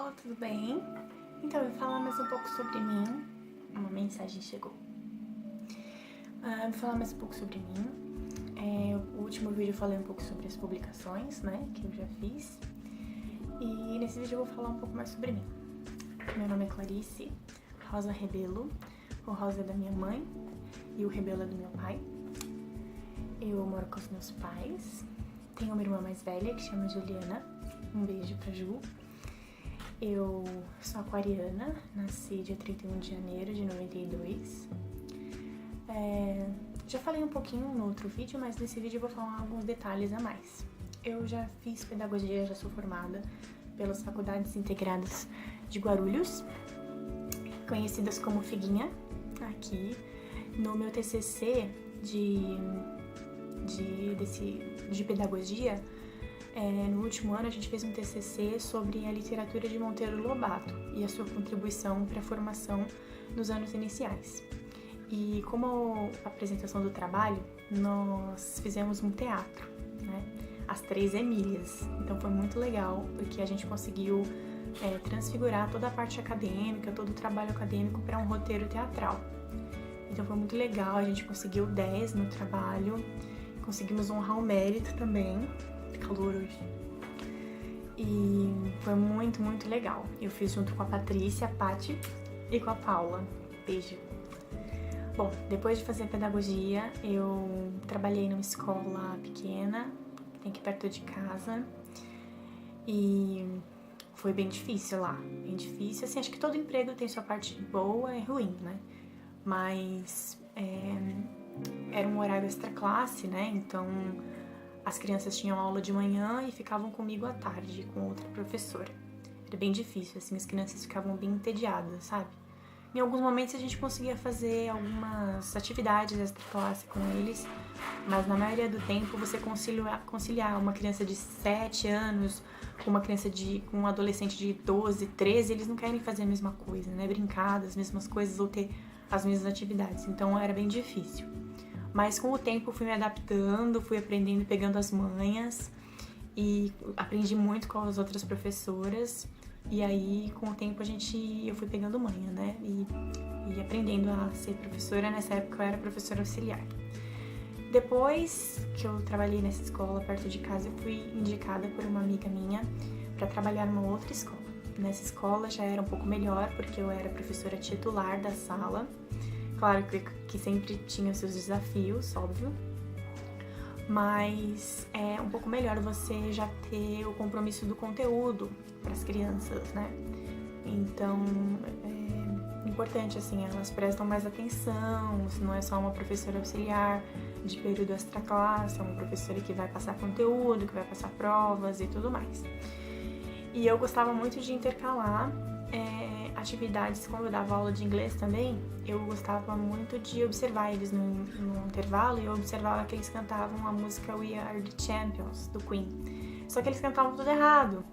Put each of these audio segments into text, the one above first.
pessoal, tudo bem? Então, eu vou falar mais um pouco sobre mim. Uma mensagem chegou. Vou falar mais um pouco sobre mim. O último vídeo eu falei um pouco sobre as publicações, né, que eu já fiz. E nesse vídeo eu vou falar um pouco mais sobre mim. Meu nome é Clarice Rosa Rebelo. O Rosa é da minha mãe e o Rebelo é do meu pai. Eu moro com os meus pais. Tenho uma irmã mais velha que chama Juliana. Um beijo pra Ju. Eu sou aquariana, nasci dia 31 de janeiro de 92. Já falei um pouquinho no outro vídeo, mas nesse vídeo eu vou falar alguns detalhes a mais. Eu já fiz pedagogia, já sou formada pelas Faculdades Integradas de Guarulhos, conhecidas como Figuinha, aqui. No meu TCC de pedagogia, no último ano a gente fez um TCC sobre a literatura de Monteiro Lobato e a sua contribuição para a formação nos anos iniciais. E como apresentação do trabalho, nós fizemos um teatro, né? As Três Emílias. Então foi muito legal, porque a gente conseguiu transfigurar toda a parte acadêmica, todo o trabalho acadêmico para um roteiro teatral. Então foi muito legal, a gente conseguiu 10 no trabalho, conseguimos honrar o mérito também. Calor hoje. E foi muito, muito legal. Eu fiz junto com a Patrícia, a Pati e com a Paula. Beijo. Bom, depois de fazer pedagogia, eu trabalhei numa escola pequena, que tem aqui perto de casa. E foi bem difícil lá. Bem difícil. Assim, acho que todo emprego tem sua parte boa e ruim, né? Mas era um horário extra classe, né? Então as crianças tinham aula de manhã e ficavam comigo à tarde, com outra professora. Era bem difícil, assim, as crianças ficavam bem entediadas, sabe? Em alguns momentos a gente conseguia fazer algumas atividades extra-classe com eles, mas na maioria do tempo você conciliar uma criança de 7 anos com com um adolescente de 12, 13, eles não querem fazer a mesma coisa, né? Brincar das mesmas coisas ou ter as mesmas atividades, então era bem difícil. Mas com o tempo eu fui me adaptando, fui aprendendo, pegando as manhas e aprendi muito com as outras professoras. E aí, com o tempo, eu fui pegando manha, né? E aprendendo a ser professora. Nessa época eu era professora auxiliar. Depois que eu trabalhei nessa escola perto de casa, eu fui indicada por uma amiga minha para trabalhar numa outra escola. Nessa escola já era um pouco melhor, porque eu era professora titular da sala. Claro que sempre tinha seus desafios, óbvio, mas é um pouco melhor você já ter o compromisso do conteúdo para as crianças, né? Então, é importante, assim, elas prestam mais atenção, não é só uma professora auxiliar de período extra classe, é uma professora que vai passar conteúdo, que vai passar provas e tudo mais. E eu gostava muito de intercalar atividades. Quando eu dava aula de inglês também, eu gostava muito de observar eles no intervalo, e eu observava que eles cantavam a música We Are The Champions, do Queen. Só que eles cantavam tudo errado.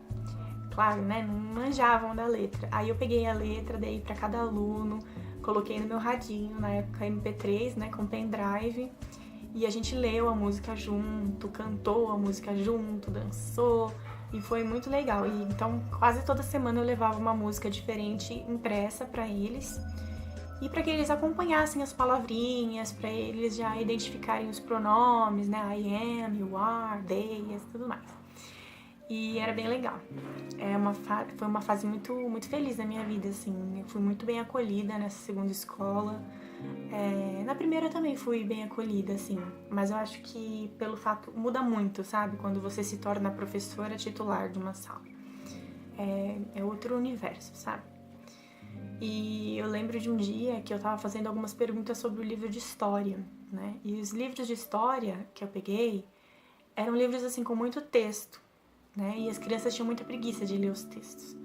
Claro, né? Não manjavam da letra. Aí eu peguei a letra, dei pra cada aluno, coloquei no meu radinho, na época MP3, né, com pendrive, e a gente leu a música junto, cantou a música junto, dançou. E foi muito legal. E então, quase toda semana eu levava uma música diferente impressa para eles. E para que eles acompanhassem as palavrinhas, para eles já identificarem os pronomes, né? I am, you are, they, e tudo mais. E era bem legal. Foi uma fase muito, muito feliz na minha vida, assim. Eu fui muito bem acolhida nessa segunda escola. Na primeira eu também fui bem acolhida, assim, mas eu acho que pelo fato, muda muito, sabe? Quando você se torna professora titular de uma sala. É outro universo, sabe? E eu lembro de um dia que eu tava fazendo algumas perguntas sobre o livro de história, né? E os livros de história que eu peguei eram livros, assim, com muito texto, né? E as crianças tinham muita preguiça de ler os textos.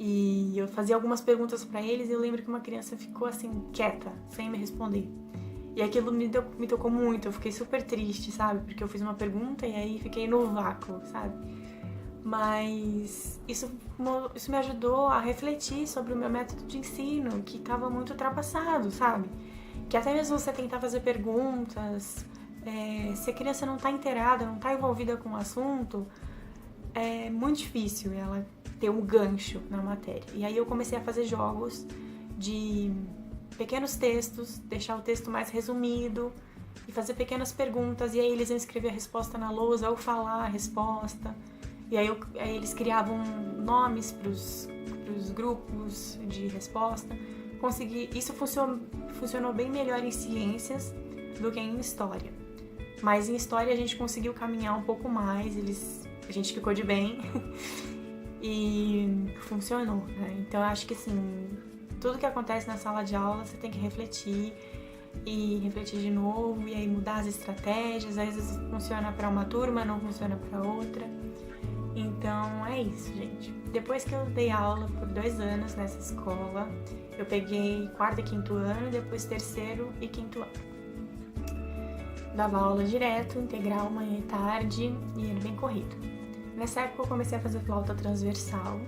E eu fazia algumas perguntas pra eles e eu lembro que uma criança ficou assim, quieta, sem me responder. E aquilo me tocou muito, eu fiquei super triste, sabe? Porque eu fiz uma pergunta e aí fiquei no vácuo, sabe? Mas isso me ajudou a refletir sobre o meu método de ensino, que estava muito ultrapassado, sabe? Que até mesmo você tentar fazer perguntas, se a criança não tá inteirada, não tá envolvida com o assunto, é muito difícil ela ter um gancho na matéria. E aí eu comecei a fazer jogos de pequenos textos, deixar o texto mais resumido e fazer pequenas perguntas, e aí eles iam escrever a resposta na lousa ou falar a resposta. E aí eles criavam nomes para os grupos de resposta. Isso funcionou bem melhor em ciências do que em história. Mas em história a gente conseguiu caminhar um pouco mais, a gente ficou de bem e funcionou, né? Então eu acho que assim, tudo que acontece na sala de aula você tem que refletir e refletir de novo, e aí mudar as estratégias. Às vezes funciona para uma turma, não funciona para outra. Então é isso, gente. Depois que eu dei aula por 2 anos nessa escola, eu peguei 4º e 5º ano, depois 3º e 5º ano. Dava aula direto, integral, manhã e tarde, e era bem corrido. Nessa época eu comecei a fazer flauta transversal,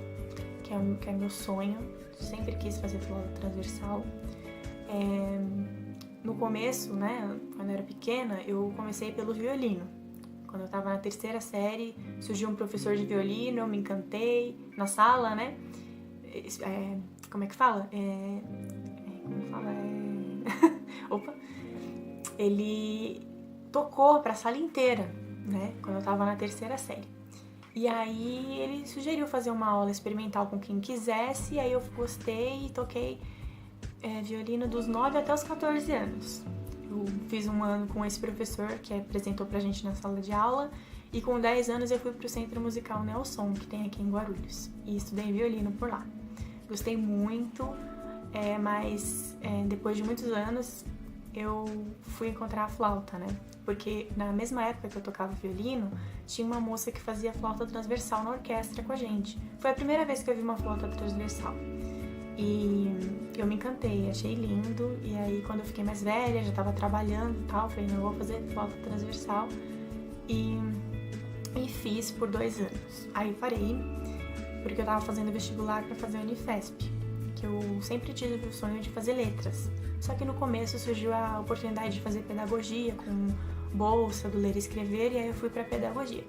que é meu sonho. Sempre quis fazer flauta transversal. No começo, né, quando eu era pequena, eu comecei pelo violino. Quando eu tava na 3ª série, surgiu um professor de violino, eu me encantei na sala, né? Como é que fala? Opa! Ele tocou pra sala inteira, né? Quando eu tava na 3ª série. E aí ele sugeriu fazer uma aula experimental com quem quisesse, e aí eu gostei e toquei violino dos 9 até os 14 anos. Eu fiz um ano com esse professor que apresentou pra gente na sala de aula, e com 10 anos eu fui pro Centro Musical Nelson, que tem aqui em Guarulhos, e estudei violino por lá. Gostei muito, mas depois de muitos anos eu fui encontrar a flauta, né? Porque na mesma época que eu tocava violino, tinha uma moça que fazia flauta transversal na orquestra com a gente. Foi a primeira vez que eu vi uma flauta transversal. E eu me encantei, achei lindo. E aí quando eu fiquei mais velha, já tava trabalhando e tal, falei, não, eu vou fazer flauta transversal. E fiz por 2 anos. Aí parei, porque eu tava fazendo vestibular para fazer a Unifesp, que eu sempre tive o sonho de fazer letras. Só que no começo surgiu a oportunidade de fazer pedagogia com bolsa do Ler e Escrever, e aí eu fui para pedagogia.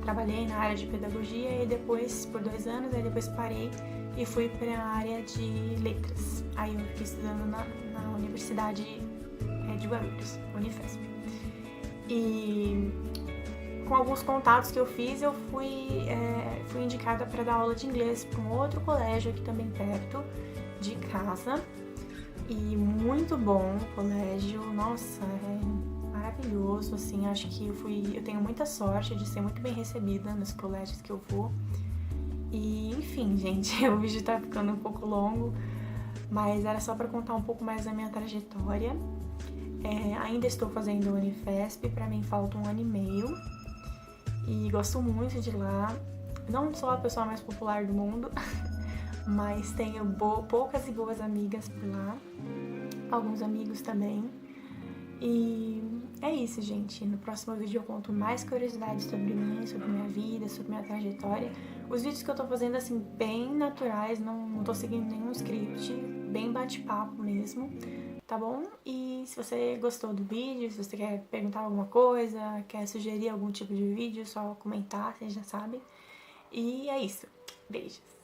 Trabalhei na área de pedagogia e depois, por 2 anos, aí depois parei e fui para a área de letras. Aí eu fiquei estudando na Universidade de Guarulhos, Unifesp. E com alguns contatos que eu fiz, eu fui indicada para dar aula de inglês para um outro colégio aqui também perto de casa. E muito bom o colégio, nossa, maravilhoso, assim, acho que eu tenho muita sorte de ser muito bem recebida nos colégios que eu vou. E, enfim, gente, o vídeo tá ficando um pouco longo, mas era só para contar um pouco mais da minha trajetória. Ainda estou fazendo o Unifesp, para mim falta 1 ano e meio, e gosto muito de lá. Não sou a pessoa mais popular do mundo, mas tenho poucas e boas amigas por lá, alguns amigos também. E é isso, gente. No próximo vídeo eu conto mais curiosidades sobre mim, sobre minha vida, sobre minha trajetória. Os vídeos que eu tô fazendo, assim, bem naturais, não tô seguindo nenhum script, bem bate-papo mesmo, tá bom? E se você gostou do vídeo, se você quer perguntar alguma coisa, quer sugerir algum tipo de vídeo, só comentar, vocês já sabem. E é isso. Beijos!